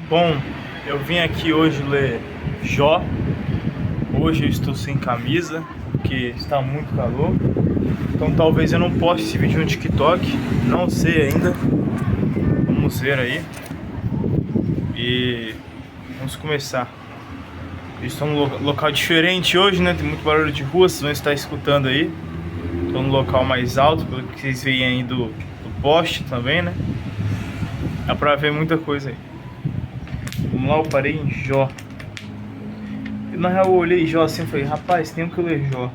Bom, eu vim aqui hoje ler Jó. Hoje eu estou sem camisa, porque está muito calor. Então talvez eu não poste esse vídeo no TikTok, não sei ainda. Vamos ver aí. E vamos começar. Eu estou num local diferente hoje, né? Tem muito barulho de rua, vocês vão estar escutando aí. Estou no local mais alto, pelo que vocês veem aí do poste também, né? Dá pra ver muita coisa aí. Vamos lá, eu parei em Jó. Na real eu olhei Jó assim e falei, rapaz, tenho que ler Jó.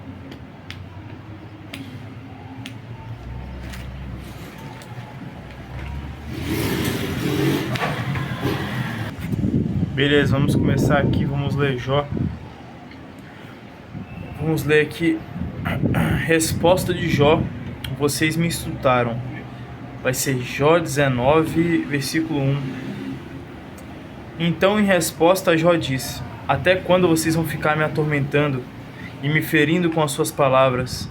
Beleza, vamos começar aqui, vamos ler Jó. Vamos ler aqui. Resposta de Jó. Vocês me insultaram. Vai ser Jó 19, versículo 1. Então em resposta Jó disse: até quando vocês vão ficar me atormentando e me ferindo com as suas palavras?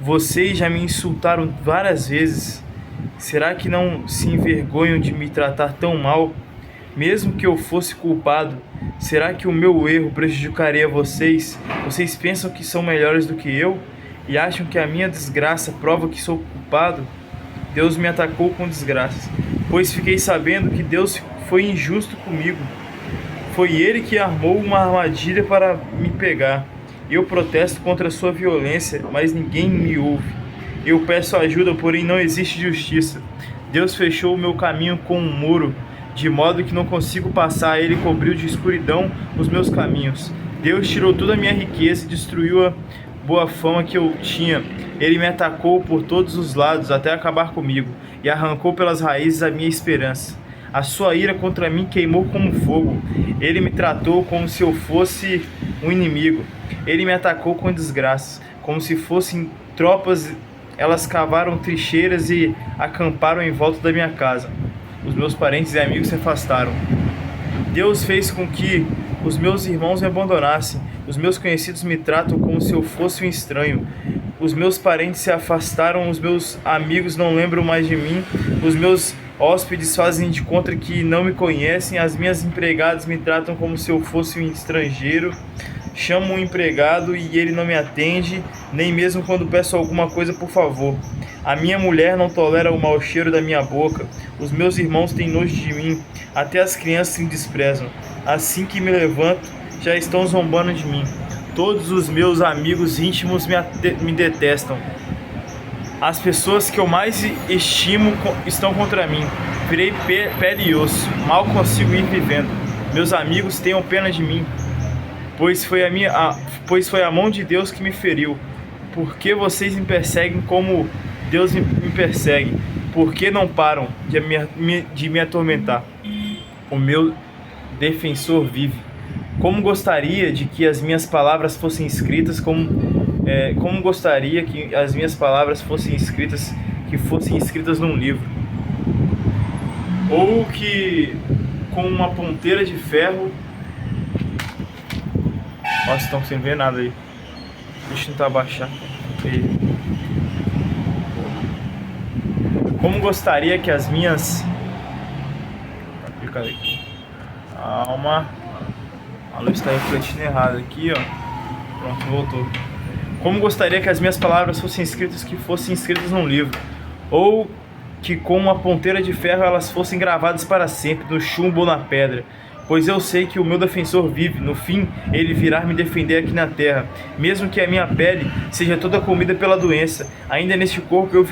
Vocês já me insultaram várias vezes. Será que não se envergonham de me tratar tão mal? Mesmo que eu fosse culpado, será que o meu erro prejudicaria vocês? Vocês pensam que são melhores do que eu? E acham que a minha desgraça prova que sou culpado? Deus me atacou com desgraças, pois fiquei sabendo que Deus foi injusto comigo. Foi Ele que armou uma armadilha para me pegar. Eu protesto contra a sua violência, mas ninguém me ouve. Eu peço ajuda, porém não existe justiça. Deus fechou o meu caminho com um muro, de modo que não consigo passar. Ele cobriu de escuridão os meus caminhos. Deus tirou toda a minha riqueza e destruiu a boa fama que eu tinha. Ele me atacou por todos os lados até acabar comigo, e arrancou pelas raízes a minha esperança. A sua ira contra mim queimou como fogo. Ele me tratou como se eu fosse um inimigo. Ele me atacou com desgraças, como se fossem tropas. Elas cavaram trincheiras e acamparam em volta da minha casa. Os meus parentes e amigos se afastaram. Deus fez com que os meus irmãos me abandonassem. Os meus conhecidos me tratam como se eu fosse um estranho. Os meus parentes se afastaram, os meus amigos não lembram mais de mim. Os meus hóspedes fazem de conta que não me conhecem. As minhas empregadas me tratam como se eu fosse um estrangeiro. Chamo um empregado e ele não me atende, nem mesmo quando peço alguma coisa por favor. A minha mulher não tolera o mau cheiro da minha boca. Os meus irmãos têm nojo de mim. Até as crianças me desprezam. Assim que me levanto, já estão zombando de mim. Todos os meus amigos íntimos me detestam. As pessoas que eu mais estimo estão contra mim. Virei pele e osso. Mal consigo ir vivendo. Meus amigos tenham pena de mim, pois foi a mão de Deus que me feriu. Por que vocês me perseguem como Deus me persegue? Por que não param de me atormentar? O meu defensor vive. Como gostaria de que as minhas palavras fossem escritas como gostaria que as minhas palavras fossem escritas num livro, ou que com uma ponteira de ferro. Nossa, estão sem ver nada aí. Deixa eu tentar abaixar. Como gostaria que as minhas... Calma. A luz está refletindo errado aqui, ó. Pronto, voltou. Como gostaria que as minhas palavras fossem escritas num livro, ou que com uma ponteira de ferro elas fossem gravadas para sempre no chumbo ou na pedra. Pois eu sei que o meu defensor vive. No fim, ele virá me defender aqui na terra. Mesmo que a minha pele seja toda comida pela doença, ainda neste corpo eu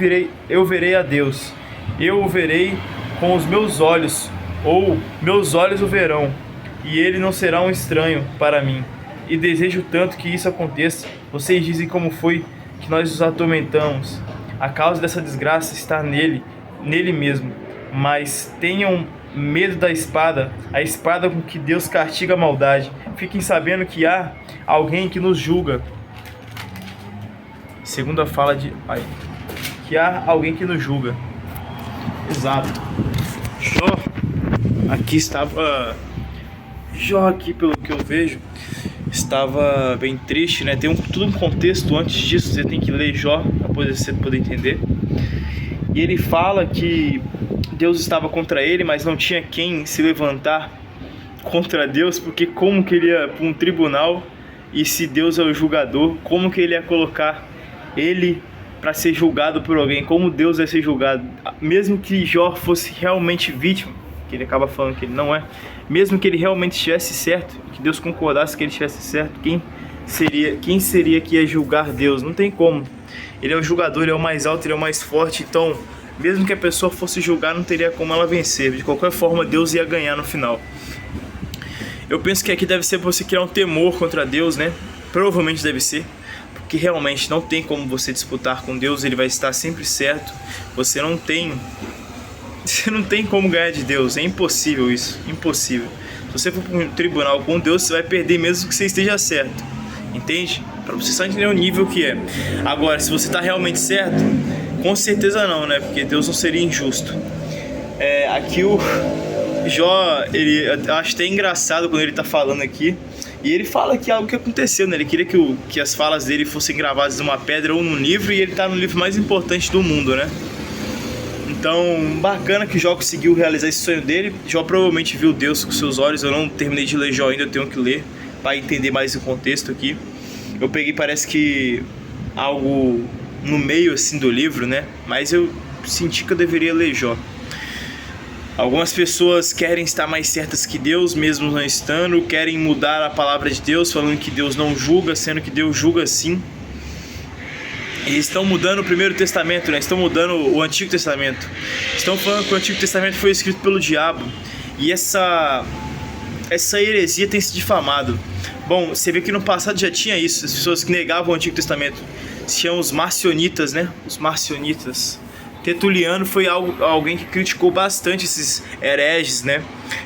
verei a Deus. Eu o verei com os meus olhos, ou meus olhos o verão, e ele não será um estranho para mim. E desejo tanto que isso aconteça. Vocês dizem como foi que nós os atormentamos. A causa dessa desgraça está nele mesmo. Mas tenham medo da espada, a espada com que Deus castiga a maldade. Fiquem sabendo que há alguém que nos julga. Segunda fala de... que há alguém que nos julga. Exato. Jó, aqui estava... Jó aqui, pelo que eu vejo, estava bem triste, né? Tem todo um contexto antes disso, você tem que ler Jó para você poder entender. E ele fala que Deus estava contra ele, mas não tinha quem se levantar contra Deus, porque como que ele ia para um tribunal, e se Deus é o julgador, como que ele ia colocar ele para ser julgado por alguém? Como Deus vai ser julgado? Mesmo que Jó fosse realmente vítima, que ele acaba falando que ele não é, mesmo que ele realmente estivesse certo, que Deus concordasse que ele estivesse certo, quem seria que ia julgar Deus? Não tem como. Ele é o julgador, ele é o mais alto, ele é o mais forte, então mesmo que a pessoa fosse julgar, não teria como ela vencer. De qualquer forma, Deus ia ganhar no final. Eu penso que aqui deve ser para você criar um temor contra Deus, né? Provavelmente deve ser, porque realmente não tem como você disputar com Deus, ele vai estar sempre certo. Você não tem como ganhar de Deus, é impossível isso, impossível. Se você for para um tribunal com Deus, você vai perder mesmo que você esteja certo, entende? Para você só entender o nível que é. Agora, se você está realmente certo, com certeza não, né? Porque Deus não seria injusto. Aqui o Jó, eu acho até engraçado quando ele tá falando aqui. E ele fala que é algo que aconteceu, né? Ele queria que as falas dele fossem gravadas numa pedra ou num livro, e ele tá no livro mais importante do mundo, né? Então, bacana que Jó conseguiu realizar esse sonho dele. Jó provavelmente viu Deus com seus olhos. Eu não terminei de ler Jó ainda, eu tenho que ler para entender mais o contexto aqui. Eu peguei, parece que algo no meio assim do livro, né? Mas eu senti que eu deveria ler Jó. Algumas pessoas querem estar mais certas que Deus, mesmo não estando, querem mudar a palavra de Deus, falando que Deus não julga, sendo que Deus julga sim. E estão mudando o Primeiro Testamento, né? Estão mudando o Antigo Testamento. Estão falando que o Antigo Testamento foi escrito pelo diabo. E essa heresia tem se difamado. Bom, você vê que no passado já tinha isso. As pessoas que negavam o Antigo Testamento se chamam os marcionitas, né? Os marcionitas. Tertuliano foi alguém que criticou bastante esses hereges, né?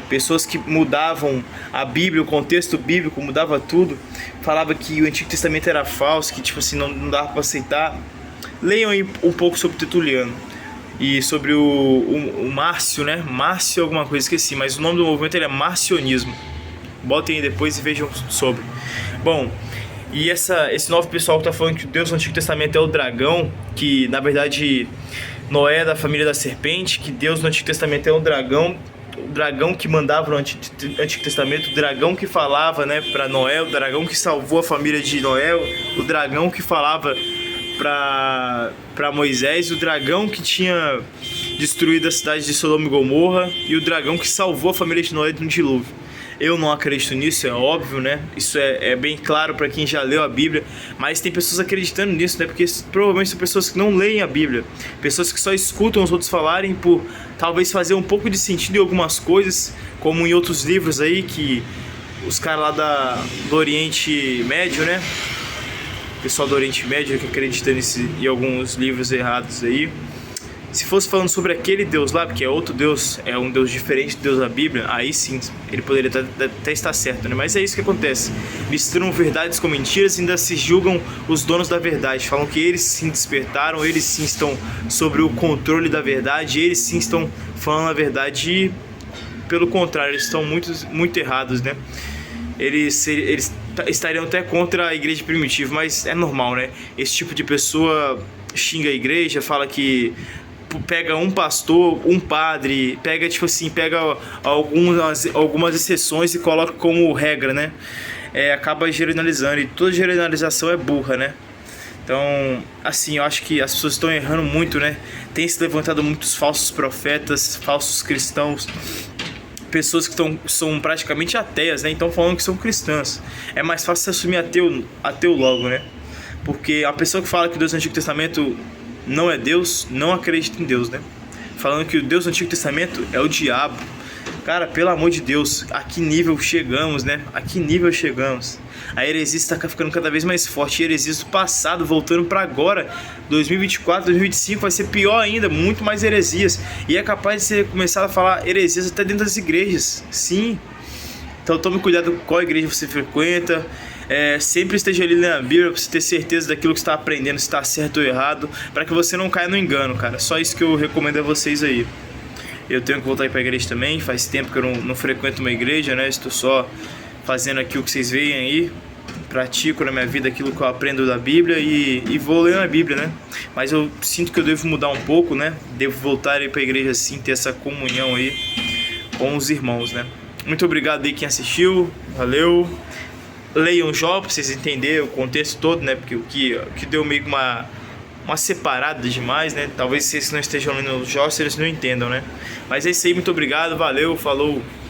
Pessoas que mudavam a Bíblia, o contexto bíblico, mudava tudo. Falava que o Antigo Testamento era falso, que tipo assim, não dava para aceitar. Leiam aí um pouco sobre Tertuliano. E sobre o Márcio, né? Márcio alguma coisa, esqueci. Mas o nome do movimento é marcionismo. Botem aí depois e vejam sobre. Bom, e esse novo pessoal que tá falando que o Deus do Antigo Testamento é o dragão, que na verdade Noé é da família da serpente, que Deus no Antigo Testamento é um dragão, o dragão que mandava no Antigo Testamento, o dragão que falava, né, para Noé, o dragão que salvou a família de Noé, o dragão que falava para Moisés, o dragão que tinha destruído a cidade de Sodoma e Gomorra e o dragão que salvou a família de Noé do dilúvio. Eu não acredito nisso, é óbvio, né? Isso é bem claro para quem já leu a Bíblia, mas tem pessoas acreditando nisso, né? Porque provavelmente são pessoas que não leem a Bíblia, pessoas que só escutam os outros falarem por talvez fazer um pouco de sentido em algumas coisas, como em outros livros aí que os caras lá do Oriente Médio, né? O pessoal do Oriente Médio que acredita em alguns livros errados aí. Se fosse falando sobre aquele Deus lá, porque é outro Deus, é um Deus diferente do Deus da Bíblia, aí sim, ele poderia até estar certo, né? Mas é isso que acontece. Misturam verdades com mentiras e ainda se julgam os donos da verdade. Falam que eles sim despertaram, eles sim estão sobre o controle da verdade, eles sim estão falando a verdade e, pelo contrário, eles estão muito errados, né? Eles estariam até contra a igreja primitiva, mas é normal, né? Esse tipo de pessoa xinga a igreja, fala que pega um pastor, um padre, pega tipo assim, pega algumas exceções e coloca como regra, né? Acaba generalizando, e toda generalização é burra, né? Então, assim, eu acho que as pessoas estão errando muito, né? Tem se levantado muitos falsos profetas, falsos cristãos, pessoas que são praticamente ateias, né? Então falando que são cristãs. É mais fácil se assumir ateu logo, né? Porque a pessoa que fala que Deus no Antigo Testamento não é Deus, não acredita em Deus, né? Falando que o Deus do Antigo Testamento é o diabo. Cara, pelo amor de Deus, a que nível chegamos, né? A que nível chegamos? A heresia está ficando cada vez mais forte. A heresia do passado voltando para agora, 2024, 2025, vai ser pior ainda, muito mais heresias. E é capaz de você começar a falar heresias até dentro das igrejas. Sim. Então tome cuidado com qual igreja você frequenta. Sempre esteja ali na Bíblia para você ter certeza daquilo que você está aprendendo, se está certo ou errado, para que você não caia no engano, cara. Só isso que eu recomendo a vocês aí. Eu tenho que voltar aí para a igreja também. Faz tempo que eu não frequento uma igreja, né? Estou só fazendo aqui o que vocês veem aí. Pratico na minha vida aquilo que eu aprendo da Bíblia e vou lendo a Bíblia, né? Mas eu sinto que eu devo mudar um pouco, né? Devo voltar aí para a igreja assim, ter essa comunhão aí com os irmãos, né? Muito obrigado aí quem assistiu. Valeu. Leiam Jó pra vocês entenderem o contexto todo, né? Porque o que deu meio que uma separada demais, né? Talvez vocês não estejam lendo Jó, se eles não entendam, né? Mas é isso aí, muito obrigado, valeu, falou.